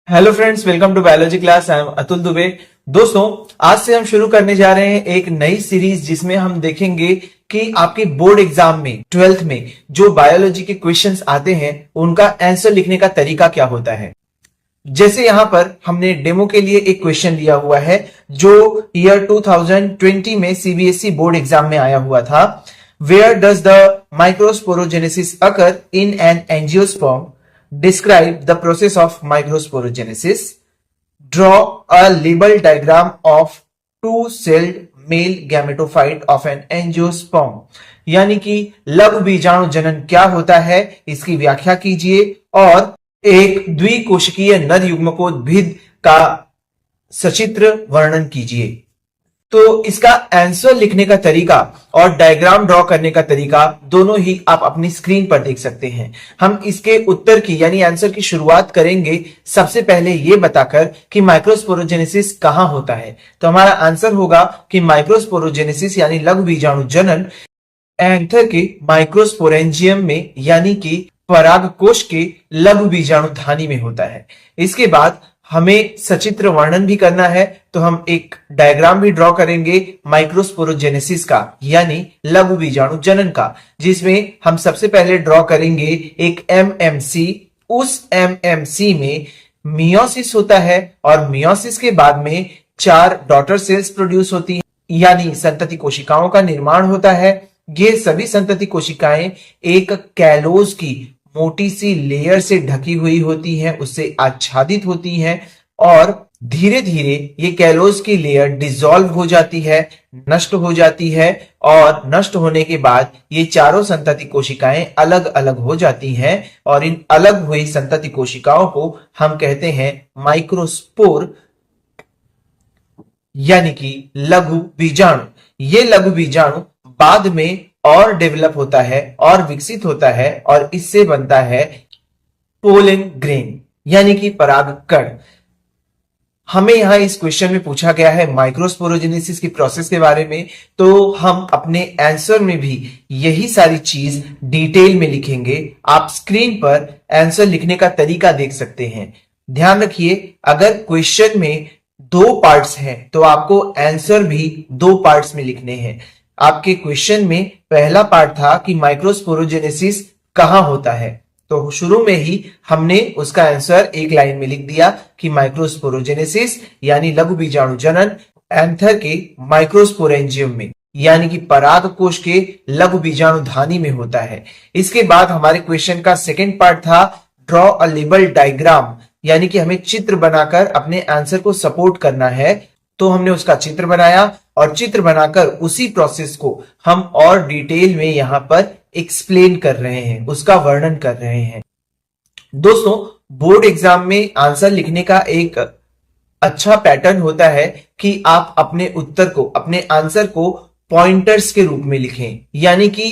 Hello friends, welcome to biology class. I am Atul Dubey. दोस्तों, आज से हम शुरू करने जा रहे हैं एक नई सीरीज जिसमें हम देखेंगे कि आपके बोर्ड एग्जाम में 12th में जो बायोलॉजी के क्वेश्चंस आते हैं उनका आंसर लिखने का तरीका क्या होता है। जैसे यहां पर हमने डेमो के लिए एक क्वेश्चन लिया हुआ है जो ईयर 2020 में सीबीएसई बोर्ड एग्जाम में आया हुआ था। Where does the microsporogenesis occur in an angiosperm? Describe the process of microsporogenesis. Draw a label diagram of two-celled male gametophyte of an angiosperm. यानी कि लघु बीजाणु जनन क्या होता है, इसकी व्याख्या कीजिए और एक द्विकोशिकीय नर युग्मकोद्भिद का सचित्र वर्णन कीजिए। तो इसका आंसर लिखने का तरीका और डायग्राम ड्रॉ करने का तरीका दोनों ही आप अपनी स्क्रीन पर देख सकते हैं। हम इसके उत्तर की यानी आंसर की शुरुआत करेंगे सबसे पहले ये बताकर कि माइक्रोस्पोरोजेनेसिस कहां होता है। तो हमारा आंसर होगा कि माइक्रोस्पोरोजेनेसिस यानी लघु बीजाणु जनन एंथर के माइक्रोस्पोरेंजियम में यानी कि परागकोश के लघु बीजाणु धानी में होता है। इसके बाद हमें सचित्र वर्णन भी करना है, तो हम एक डायग्राम भी ड्रॉ करेंगे माइक्रोस्पोरोजेनेसिस का यानी लघु बीजाणु जनन का, जिसमें हम सबसे पहले ड्रॉ करेंगे एक एमएमसी। उस एमएमसी में मियोसिस होता है और मियोसिस के बाद में 4 डॉटर सेल्स प्रोड्यूस होती हैं यानी संतति कोशिकाओं का निर्माण होता है। ये सभी संतति कोशिकाएं एक कैलोज की मोटी सी लेयर से ढकी हुई होती हैं, उससे आच्छादित होती हैं और धीरे धीरे ये कैलोज की लेयर डिसॉल्व हो जाती है, नष्ट हो जाती है और नष्ट होने के बाद ये चारों संतति कोशिकाएं अलग अलग हो जाती हैं और इन अलग हुई संतति कोशिकाओं को हम कहते हैं माइक्रोस्पोर यानी कि लघु बीजाणु। ये लघु बीजाणु बाद में और डेवलप होता है और विकसित होता है और इससे बनता है पोलन ग्रेन यानी कि परागकण। हमें यहां इस क्वेश्चन में पूछा गया है माइक्रोस्पोरोजेनेसिस की प्रोसेस के बारे में, तो हम अपने आंसर में भी यही सारी चीज डिटेल में लिखेंगे। आप स्क्रीन पर आंसर लिखने का तरीका देख सकते हैं। ध्यान रखिए, अगर क्वेश्चन में 2 पार्ट्स हैं तो आपको आंसर भी 2 पार्ट्स में लिखने हैं। आपके क्वेश्चन में पहला पार्ट था कि माइक्रोस्पोरोजेनेसिस कहां होता है, तो शुरू में ही हमने उसका आंसर एक लाइन में लिख दिया कि माइक्रोस्पोरोजेनेसिस यानी लघु बीजाणु जनन एंथर के माइक्रोस्पोरेंजियम में यानी कि परागकोश के लघु बीजाणु धानी में होता है। इसके बाद हमारे क्वेश्चन का सेकेंड पार्ट था ड्रॉ अ लेबल डायग्राम यानी कि हमें चित्र बनाकर अपने आंसर को सपोर्ट करना है। तो हमने उसका चित्र बनाया और चित्र बनाकर उसी प्रोसेस को हम और डिटेल में यहां पर एक्सप्लेन कर रहे हैं, उसका वर्णन कर रहे हैं। दोस्तों, बोर्ड एग्जाम में आंसर लिखने का एक अच्छा पैटर्न होता है कि आप अपने उत्तर को, अपने आंसर को पॉइंटर्स के रूप में लिखें यानी कि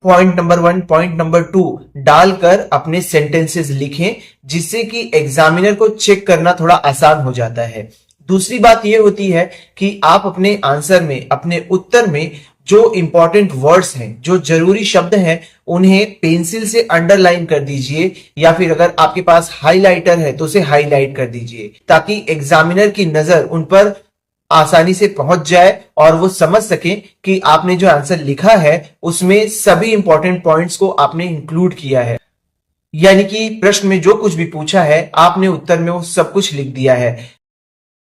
पॉइंट नंबर 1, पॉइंट नंबर 2 डालकर अपने सेंटेंसेस लिखें, जिससे कि एग्जामिनर को चेक करना थोड़ा आसान हो जाता है। दूसरी बात यह होती है कि आप अपने आंसर में, अपने उत्तर में जो इंपॉर्टेंट वर्ड्स हैं, जो जरूरी शब्द हैं, उन्हें पेंसिल से अंडरलाइन कर दीजिए या फिर अगर आपके पास हाइलाइटर है तो उसे हाईलाइट कर दीजिए, ताकि एग्जामिनर की नजर उन पर आसानी से पहुंच जाए और वो समझ सके कि आपने जो आंसर लिखा है उसमें सभी इंपॉर्टेंट पॉइंट्स को आपने इंक्लूड किया है, यानी कि प्रश्न में जो कुछ भी पूछा है आपने उत्तर में वो सब कुछ लिख दिया है।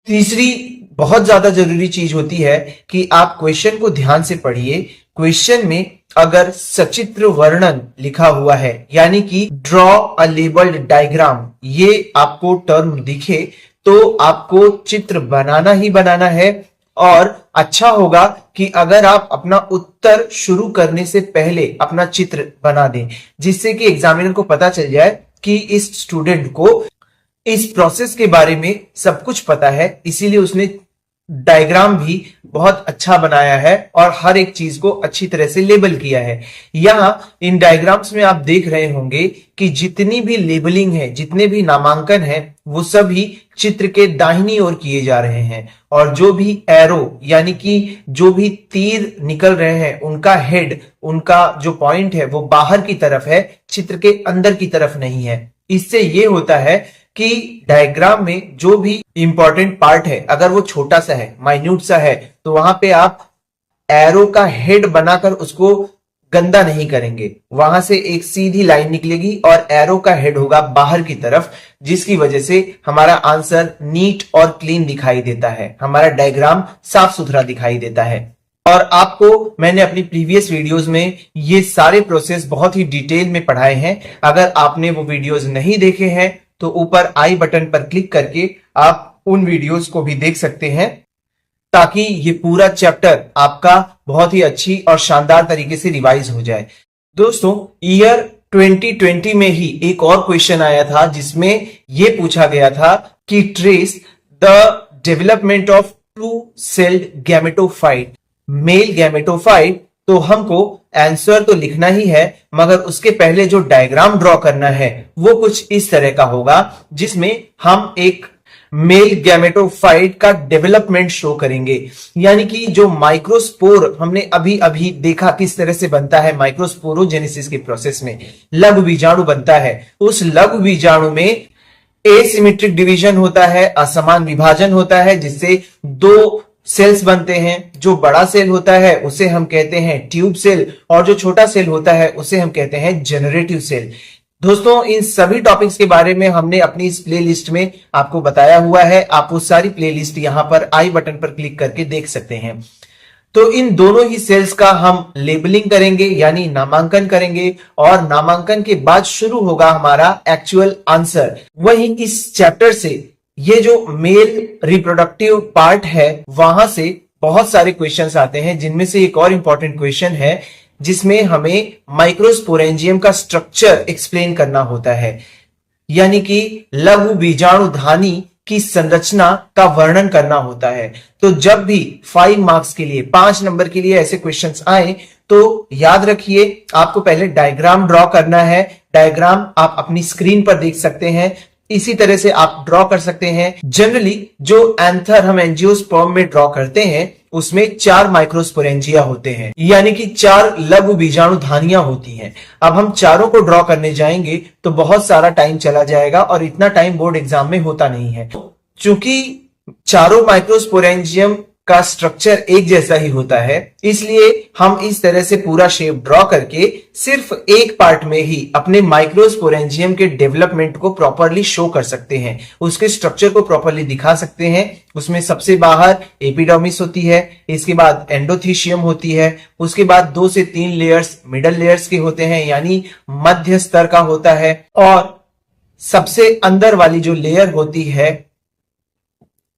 तीसरी बहुत ज्यादा जरूरी चीज होती है कि आप क्वेश्चन को ध्यान से पढ़िए। क्वेश्चन में अगर सचित्र वर्णन लिखा हुआ है यानी कि ड्रॉ अ लेबल्ड डायग्राम, ये आपको टर्म दिखे तो आपको चित्र बनाना ही बनाना है। और अच्छा होगा कि अगर आप अपना उत्तर शुरू करने से पहले अपना चित्र बना दें, जिससे कि एग्जामिनर को पता चल जाए कि इस स्टूडेंट को इस प्रोसेस के बारे में सब कुछ पता है, इसीलिए उसने डायग्राम भी बहुत अच्छा बनाया है और हर एक चीज को अच्छी तरह से लेबल किया है। यहां इन डायग्राम्स में आप देख रहे होंगे कि जितनी भी लेबलिंग है, जितने भी नामांकन है, वो सभी चित्र के दाहिनी ओर किए जा रहे हैं और जो भी एरो यानी कि जो भी तीर निकल रहे हैं उनका हेड, उनका जो पॉइंट है वो बाहर की तरफ है, चित्र के अंदर की तरफ नहीं है। इससे ये होता है कि डायग्राम में जो भी इंपॉर्टेंट पार्ट है अगर वो छोटा सा है, माइन्यूट सा है, तो वहां पे आप एरो का हेड बनाकर उसको गंदा नहीं करेंगे। वहां से एक सीधी लाइन निकलेगी और एरो का हेड होगा बाहर की तरफ, जिसकी वजह से हमारा आंसर नीट और क्लीन दिखाई देता है, हमारा डायग्राम साफ सुथरा दिखाई देता है। और आपको मैंने अपनी प्रीवियस वीडियोस में ये सारे प्रोसेस बहुत ही डिटेल में पढ़ाए हैं। अगर आपने वो वीडियोस नहीं देखे हैं तो ऊपर आई बटन पर क्लिक करके आप उन वीडियोस को भी देख सकते हैं, ताकि ये पूरा चैप्टर आपका बहुत ही अच्छी और शानदार तरीके से रिवाइज हो जाए। दोस्तों, ईयर 2020 में ही एक और क्वेश्चन आया था जिसमें यह पूछा गया था कि trace the development of two celled gametophyte, male gametophyte. तो हमको आंसर तो लिखना ही है, मगर उसके पहले जो डायग्राम ड्रॉ करना है वो कुछ इस तरह का होगा, जिसमें हम एक मेल गैमेटोफाइट का डेवलपमेंट शो करेंगे। यानी कि जो माइक्रोस्पोर हमने अभी अभी देखा किस तरह से बनता है, माइक्रोस्पोरोजेनेसिस के प्रोसेस में लघु बीजाणु बनता है। उस लघु बीजाणु में एसिमेट्रिक डिवीजन होता है, असमान विभाजन होता है, जिससे दो सेल्स बनते हैं। जो बड़ा सेल होता है उसे हम कहते हैं ट्यूब सेल, और जो छोटा सेल होता है उसे हम कहते हैं जनरेटिव सेल। दोस्तों, इन सभी टॉपिक्स के बारे में हमने अपनी इस प्लेलिस्ट में आपको बताया हुआ है। आप वो सारी प्लेलिस्ट यहां पर आई बटन पर क्लिक करके देख सकते हैं। तो इन दोनों ही सेल्स का हम लेबलिंग करेंगे, यानी नामांकन करेंगे, और नामांकन के बाद शुरू होगा हमारा एक्चुअल आंसर। वहीं इस चैप्टर से ये जो मेल रिप्रोडक्टिव पार्ट है वहां से बहुत सारे क्वेश्चंस आते हैं, जिनमें से एक और इंपॉर्टेंट क्वेश्चन है जिसमें हमें माइक्रोस्पोरेंजियम का स्ट्रक्चर एक्सप्लेन करना होता है, यानी कि लघु बीजाणुधानी की संरचना का वर्णन करना होता है। तो जब भी 5 मार्क्स के लिए, 5 नंबर के लिए ऐसे क्वेश्चंस आए तो याद रखिए आपको पहले डायग्राम ड्रॉ करना है। डायग्राम आप अपनी स्क्रीन पर देख सकते हैं, इसी तरह से आप ड्रॉ कर सकते हैं। जनरली जो एंथर हम एंजियोस्पर्म में ड्रॉ करते हैं उसमें 4 माइक्रोस्पोरेंजिया होते हैं, यानी कि 4 लघु बीजाणुधानियां होती हैं। अब हम चारों को ड्रॉ करने जाएंगे तो बहुत सारा टाइम चला जाएगा, और इतना टाइम बोर्ड एग्जाम में होता नहीं है। चूंकि चारों माइक्रोस्पोरेंजियम का स्ट्रक्चर एक जैसा ही होता है, इसलिए हम इस तरह से पूरा शेप ड्रॉ करके सिर्फ एक पार्ट में ही अपने माइक्रोस्पोरेंजियम के डेवलपमेंट को प्रॉपरली शो कर सकते हैं, उसके स्ट्रक्चर को प्रॉपरली दिखा सकते हैं। उसमें सबसे बाहर एपिडर्मिस होती है, इसके बाद एंडोथीशियम होती है, उसके बाद 2 से 3 लेयर्स मिडल लेयर्स के होते हैं, यानी मध्य स्तर का होता है, और सबसे अंदर वाली जो लेयर होती है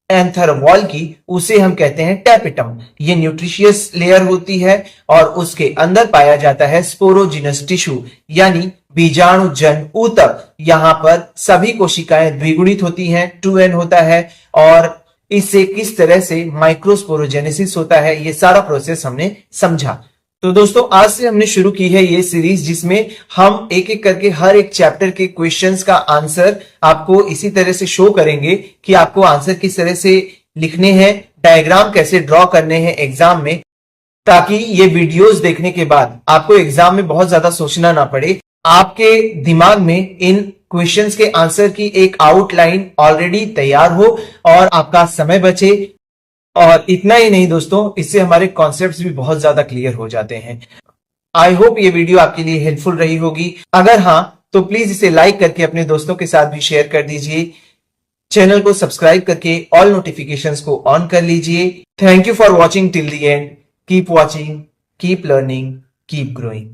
एंथर वॉल की, उसे हम कहते हैं टैपेटम। ये न्यूट्रिशियस लेयर होती है और उसके अंदर पाया जाता है स्पोरोजिनस टिश्यू, यानी बीजाणु जन ऊतक। यहां पर सभी कोशिकाएं द्विगुणित होती हैं, 2n होता है, और इससे किस तरह से माइक्रोस्पोरोजेनेसिस होता है ये सारा प्रोसेस हमने समझा। तो दोस्तों, आज से हमने शुरू की है ये सीरीज, जिसमें हम एक एक करके हर एक चैप्टर के क्वेश्चंस का आंसर आपको इसी तरह से शो करेंगे कि आपको आंसर किस तरह से लिखने हैं, डायग्राम कैसे ड्रॉ करने हैं एग्जाम में, ताकि ये वीडियोस देखने के बाद आपको एग्जाम में बहुत ज्यादा सोचना ना पड़े। आपके दिमाग में इन क्वेश्चंस के आंसर की एक आउटलाइन ऑलरेडी तैयार हो और आपका समय बचे। और इतना ही नहीं दोस्तों, इससे हमारे कॉन्सेप्ट्स भी बहुत ज्यादा क्लियर हो जाते हैं। आई होप ये वीडियो आपके लिए हेल्पफुल रही होगी। अगर हाँ तो प्लीज इसे लाइक करके अपने दोस्तों के साथ भी शेयर कर दीजिए। चैनल को सब्सक्राइब करके ऑल नोटिफिकेशंस को ऑन कर लीजिए। Thank you for watching till the end. Keep watching, keep learning, keep growing.